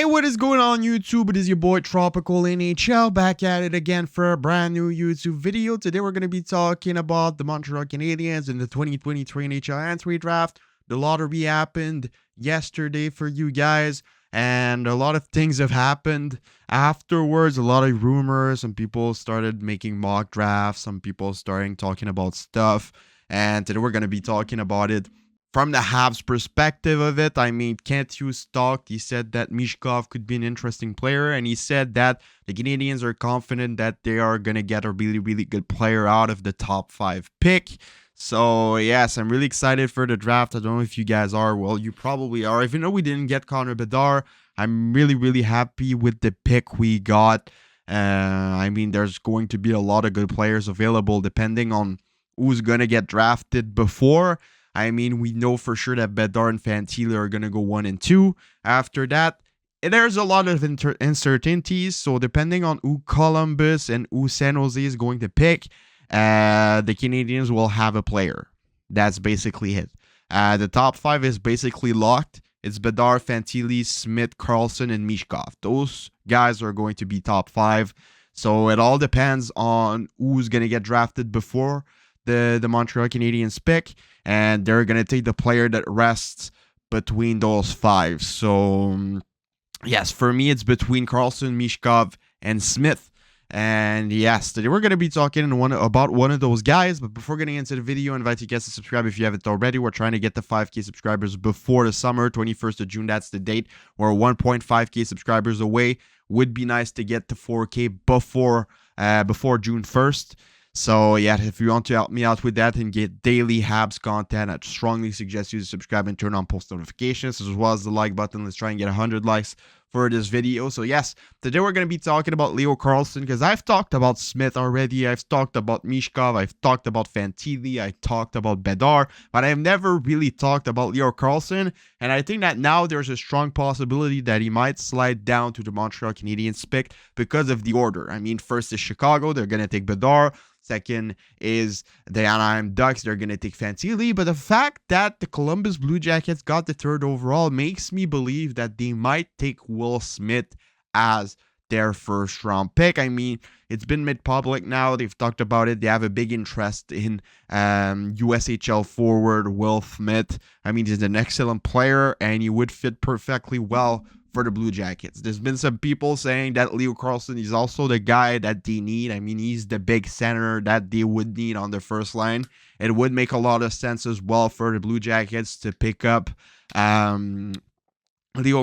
Hey, what is going on YouTube? It is your boy Tropical NHL back at it again for a brand new YouTube video. Today we're going to be talking about the Montreal Canadiens in the 2023 NHL entry draft. The lottery happened yesterday for you guys, and a lot of things have happened afterwards. A lot of rumors. Some people started making mock drafts. Some people starting talking about stuff, and today we're going to be talking about it from the Habs perspective of it. I mean, Kent Hughes talked. He said that Mishkov could be an interesting player, and he said that the Canadiens are confident that they are going to get a really, really good player out of the top 5 pick. So, yes, I'm really excited for the draft. I don't know if you guys are. Well, you probably are. Even though we didn't get Connor Bedard, I'm really, really happy with the pick we got. I mean, there's going to be a lot of good players available depending on who's going to get drafted before. I mean, we know for sure that Bedard and Fantilli are going to go 1 and 2. After that, there's a lot of uncertainties. So depending on who Columbus and who San Jose is going to pick, the Canadiens will have a player. That's basically it. The top 5 is basically locked. It's Bedard, Fantilli, Smith, Carlsson, and Mishkov. Those guys are going to be top 5. So it all depends on who's going to get drafted before the Montreal Canadiens pick, and they're going to take the player that rests between those 5. So, yes, for me, it's between Carlsson, Mishkov, and Smith. And yes, today we're going to be talking about one of those guys. But before getting into the video, I invite you guys to subscribe if you haven't already. We're trying to get the 5K subscribers before the summer, 21st of June. That's the date. We're 1.5K subscribers away. Would be nice to get to 4K before June 1st. So, yeah, if you want to help me out with that and get daily Habs content, I'd strongly suggest you to subscribe and turn on post notifications as well as the like button. Let's try and get 100 likes for this video. So, yes, today we're going to be talking about Leo Carlsson because I've talked about Smith already. I've talked about Mishkov. I've talked about Fantilli. I talked about Bedard. But I've never really talked about Leo Carlsson. And I think that now there's a strong possibility that he might slide down to the Montreal Canadiens pick because of the order. I mean, first is Chicago. They're going to take Bedard. Second is the Anaheim Ducks. They're going to take Fantilli. But the fact that the Columbus Blue Jackets got the 3rd overall makes me believe that they might take Will Smith as their 1st round pick. I mean, it's been made public now. They've talked about it. They have a big interest in USHL forward Will Smith. I mean, he's an excellent player and he would fit perfectly well for the Blue Jackets. There's been some people saying that Leo Carlsson is also the guy that they need. I mean, he's the big center that they would need on the first line. It would make a lot of sense as well for the Blue Jackets to pick up Leo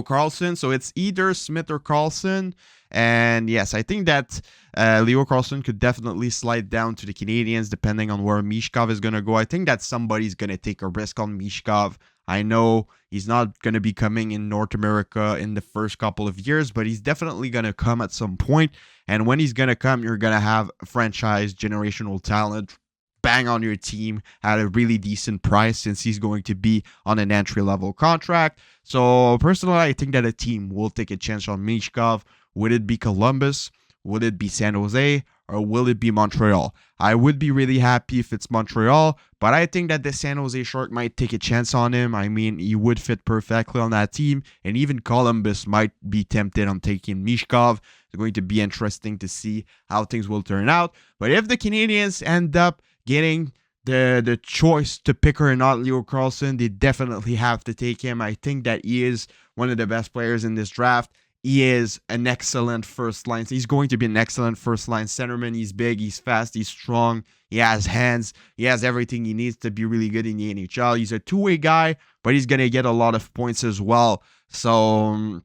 Carlsson. So it's either Smith or Carlsson. And yes, I think that Leo Carlsson could definitely slide down to the Canadiens depending on where Mishkov is going to go. I think that somebody's going to take a risk on Mishkov. I know he's not going to be coming in North America in the first couple of years, but he's definitely going to come at some point. And when he's going to come, you're going to have franchise generational talent bang on your team at a really decent price since he's going to be on an entry-level contract. So personally, I think that a team will take a chance on Mishkov. Would it be Columbus? Would it be San Jose? Or will it be Montreal? I would be really happy if it's Montreal, but I think that the San Jose Shark might take a chance on him. I mean, he would fit perfectly on that team, and even Columbus might be tempted on taking Mishkov. It's going to be interesting to see how things will turn out. But if the Canadiens end up getting the choice to pick or not Leo Carlsson, they definitely have to take him. I think that he is one of the best players in this draft. He is an excellent first line. He's going to be an excellent first line centerman. He's big, he's fast, he's strong. He has hands. He has everything he needs to be really good in the NHL. He's a two-way guy, but he's going to get a lot of points as well. So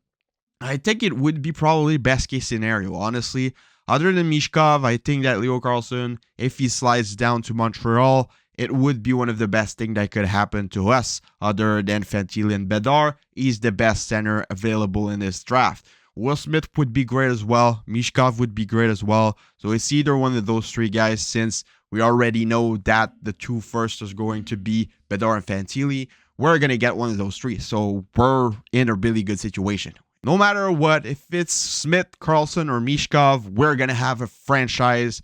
I think it would be probably best case scenario, honestly. Other than Mishkov, I think that Leo Carlsson, if he slides down to Montreal, it would be one of the best things that could happen to us. Other than Fantilli and Bedard, he's the best center available in this draft. Will Smith would be great as well. Mishkov would be great as well. So it's either one of those 3 guys since we already know that the 2 first is going to be Bedard and Fantilli. We're going to get one of those 3. So we're in a really good situation. No matter what, if it's Smith, Carlsson, or Mishkov, we're going to have a franchise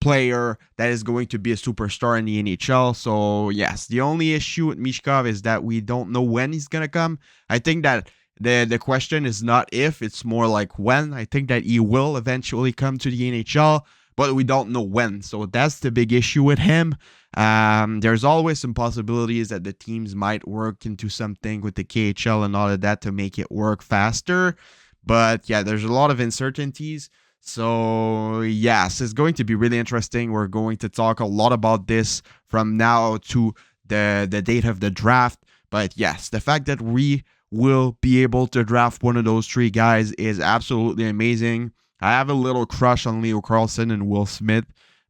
player that is going to be a superstar in the NHL. So yes, the only issue with Mishkov is that we don't know when he's going to come. I think that The question is not if, it's more like when. I think that he will eventually come to the NHL, but we don't know when. So that's the big issue with him. There's always some possibilities that the teams might work into something with the KHL and all of that to make it work faster. But yeah, there's a lot of uncertainties. So yes, it's going to be really interesting. We're going to talk a lot about this from now to the date of the draft. But yes, the fact that we will be able to draft one of those three guys is absolutely amazing. I have a little crush on Leo Carlsson and Will Smith,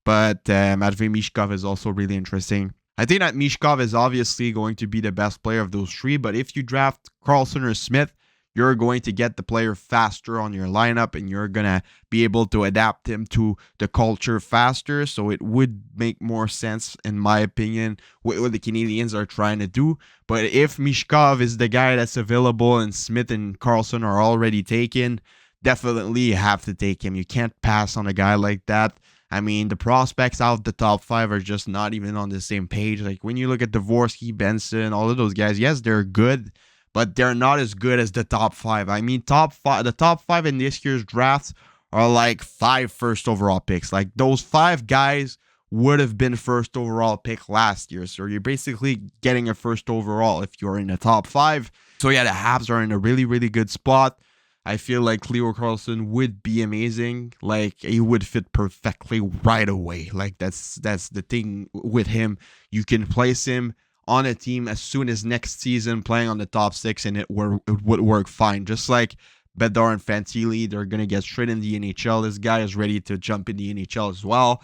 but Matvei Mishkov is also really interesting. I think that Mishkov is obviously going to be the best player of those three, but if you draft Carlsson or Smith, you're going to get the player faster on your lineup and you're going to be able to adapt him to the culture faster. So it would make more sense, in my opinion, what the Canadiens are trying to do. But if Mishkov is the guy that's available and Smith and Carlsson are already taken, definitely you have to take him. You can't pass on a guy like that. I mean, the prospects out of the top five are just not even on the same page. Like when you look at Dvorsky, Benson, all of those guys, yes, they're good, but they're not as good as the top five. I mean, the top five in this year's drafts are like 5 first overall picks. Like those 5 guys would have been first overall pick last year. So you're basically getting a first overall if you're in the top 5. So yeah, the Habs are in a really, really good spot. I feel like Leo Carlsson would be amazing. Like he would fit perfectly right away. Like that's the thing with him. You can place him on a team as soon as next season playing on the top 6 and it would work fine. Just like Bedard and Fantilli, they're going to get straight in the NHL. This guy is ready to jump in the NHL as well.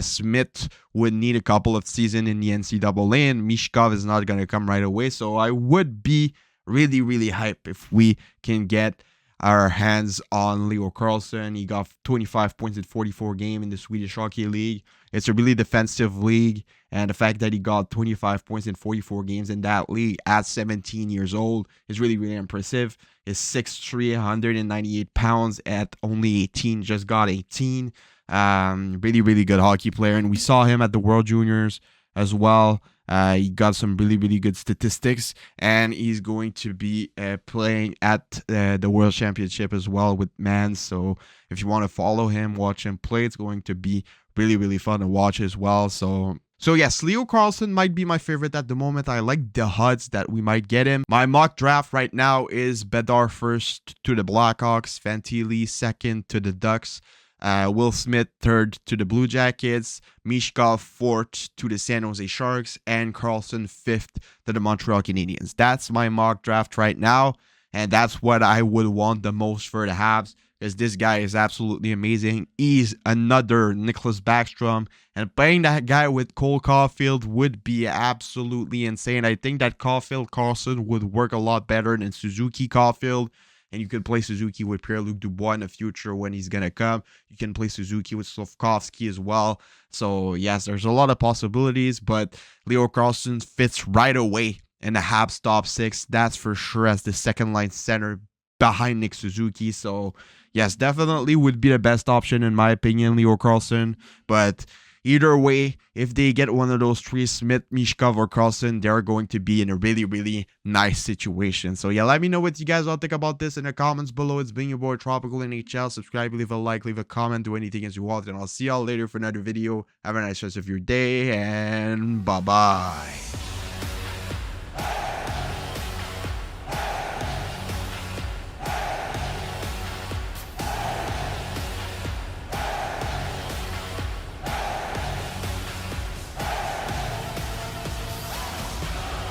Smith would need a couple of seasons in the NCAA and Mishkov is not going to come right away. So I would be really, really hyped if we can get our hands on Leo Carlsson. He got 25 points in 44 games in the Swedish Hockey League. It's a really defensive league, and the fact that he got 25 points in 44 games in that league at 17 years old is really, really impressive. He's 6'3", 198 pounds at only 18, just got 18. Really, really good hockey player, and we saw him at the World Juniors as well. He got some really, really good statistics, and he's going to be playing at the World Championship as well with Mans. So if you want to follow him, watch him play, it's going to be really, really fun to watch as well. So yes, Leo Carlsson might be my favorite at the moment. I like the odds that we might get him. My mock draft right now is Bedard first to the Blackhawks, Fantilli second to the Ducks, Will Smith third to the Blue Jackets, Mishkov fourth to the San Jose Sharks, and Carlsson fifth to the Montreal Canadiens. That's my mock draft right now, and that's what I would want the most for the Habs, because this guy is absolutely amazing. He's another Nicholas Backstrom, and playing that guy with Cole Caulfield would be absolutely insane. I think that Caulfield-Carlsson would work a lot better than Suzuki-Caulfield. And you could play Suzuki with Pierre-Luc Dubois in the future when he's going to come. You can play Suzuki with Slafkovsky as well. So, yes, there's a lot of possibilities. But Leo Carlsson fits right away in the Habs top 6. That's for sure, as the second-line center behind Nick Suzuki. So, yes, definitely would be the best option in my opinion, Leo Carlsson. But either way, if they get one of those three, Smith, Mishkov, or Carlsson, they're going to be in a really, really nice situation. So yeah, let me know what you guys all think about this in the comments below. It's been your boy Tropical NHL. Subscribe, leave a like, leave a comment, do anything as you want, and I'll see y'all later for another video. Have a nice rest of your day, and bye-bye.